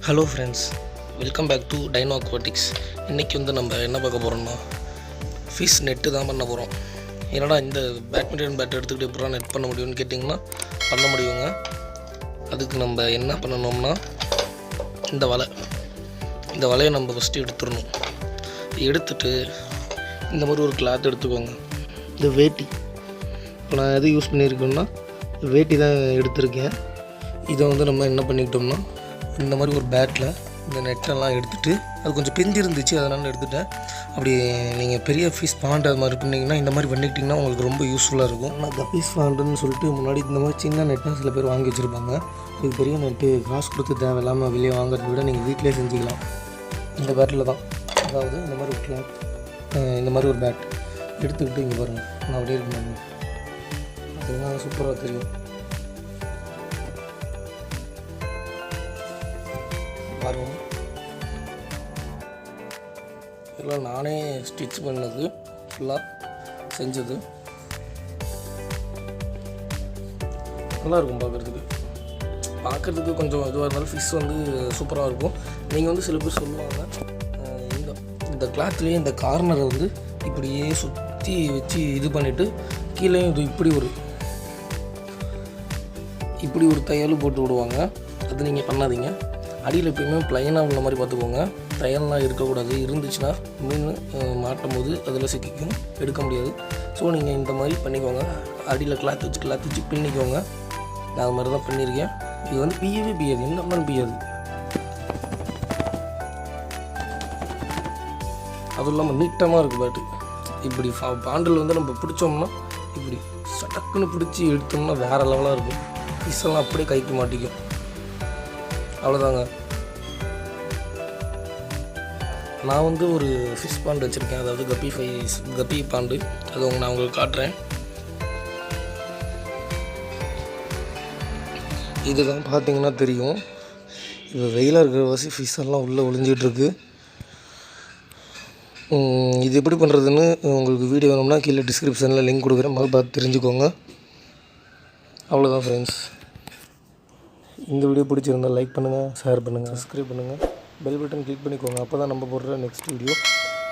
Hello friends, welcome back to Dino Aquatics. இன்றைக்கி நம்ம என்ன பார்க்க போகிறோம்னா ஃபிஷ் நெட்டு தான் பண்ண போகிறோம். என்னடா இந்த பேட்மிண்டன் பேட் எடுத்துக்கிட்டு எப்படா நெட் பண்ண முடியும்னு கேட்டிங்கன்னா பண்ண முடியுங்க. அதுக்கு நம்ம என்ன பண்ணணும்னா இந்த வலையை நம்ம ஃபஸ்ட்டு எடுத்துடணும். எடுத்துட்டு இந்த மாதிரி ஒரு கிளாத் எடுத்துக்கோங்க. இந்த வேட்டி இப்போ நான் எது யூஸ் பண்ணியிருக்கேன்னா வேட்டி தான் எடுத்திருக்கேன். இதை நம்ம என்ன பண்ணிக்கிட்டோம்னா இந்த மாதிரி ஒரு பேட்டில் இந்த நெட்டெல்லாம் எடுத்துகிட்டு அது கொஞ்சம் பெஞ்சு இருந்துச்சு, அதனால் எடுத்துகிட்டேன். அப்படி நீங்கள் பெரிய ஃபிஷ் பாண்ட் அது மாதிரி பண்ணிங்கன்னா இந்த மாதிரி பண்ணிக்கிட்டிங்கன்னா உங்களுக்கு ரொம்ப யூஸ்ஃபுல்லாக இருக்கும். ஆனால் கப்பீஸ் பாண்டுன்னு சொல்லிட்டு முன்னாடி இந்த மாதிரி சின்ன நெட்டாக சில பேர் வாங்கி வச்சுருப்பாங்க. இது பெரிய நெட்டு காசு கொடுத்து தேவையில்லாமல் வெளியே வாங்குறத விட நீங்கள் வீட்டிலே செஞ்சுக்கலாம். இந்த பேட்டில் தான், அதாவது இந்த மாதிரி ஒரு கிளாத், இந்த மாதிரி ஒரு பேட் எடுத்துக்கிட்டு இங்கே பாருங்கள், நான் அப்படியே இருக்கேன். அதுதான் சூப்பராக தெரியும் பாருங்க. இதெல்லாம் நானே ஸ்டிச் பண்ணது, ஃபுல்லாக செஞ்சது. நல்லாயிருக்கும் பார்க்குறதுக்கு கொஞ்சம் இதுவாக இருந்தாலும் ஃபிஷ் சூப்பராக இருக்கும். நீங்கள் சில பேர் சொல்லுவாங்க இந்த கிளாத்லேயே இந்த கார்னரை இப்படியே சுற்றி வச்சு இது பண்ணிவிட்டு கீழேயும் இது இப்படி ஒரு தையல் போட்டு விடுவாங்க. அது நீங்கள் பண்ணாதீங்க. அடியில் எப்பயுமே ப்ளைனாக உள்ள மாதிரி பார்த்துக்கோங்க. தையல்லாம் இருக்கக்கூடாது. இருந்துச்சுன்னா மீன் மாட்டும் போது அதில் சிக்கிக்கும், எடுக்க முடியாது. ஸோ நீங்கள் இந்த மாதிரி பண்ணிக்கோங்க. அடியில் கிளாத் வச்சு பின்னிக்கோங்க. நான் அது மாதிரி தான் பண்ணியிருக்கேன். இது பியாது, என்ன பியாது. அதுவும் இல்லாமல் நீட்டமாக இருக்குது பேட்டு. இப்படி பாண்டில் நம்ம பிடிச்சோம்னா இப்படி சடக்குன்னு பிடிச்சி எடுத்தோம்னா வேறு லெவலாக இருக்கும். ஃபிஷ்ஷெல்லாம் அப்படியே கைக்கு மாட்டிக்கும். அவ்வளோதாங்க. நான் ஒரு ஃபிஷ் பாண்டு வச்சுருக்கேன், அதாவது கப்பி பாண்டு. அது நான் உங்களுக்கு காட்டுறேன். இதுதான் பார்த்தீங்கன்னா தெரியும். இப்போ வெயிலாக இருக்கிற வாசி ஃபிஷ்ஷெல்லாம் உள்ளே ஒளிஞ்சிட்ருக்கு. இது எப்படி பண்ணுறதுன்னு உங்களுக்கு வீடியோ வேணும்னா கீழே டிஸ்கிரிப்ஷனில் லிங்க் கொடுக்குறேன், முதல்ல பார்த்து தெரிஞ்சுக்கோங்க. அவ்வளோதான் ஃப்ரெண்ட்ஸ். இந்த வீடியோ பிடிச்சிருந்தால் லைக் பண்ணுங்கள், ஷேர் பண்ணுங்கள், சப்ஸ்கிரைப் பண்ணுங்கள், பெல் பட்டன் கிளிக் பண்ணிக்கோங்க. அப்போ தான் நம்ம போடுற நெக்ஸ்ட் வீடியோ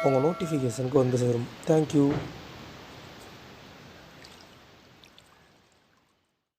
உங்கள் நோட்டிஃபிகேஷனுக்கு சேரும். தேங்க்யூ.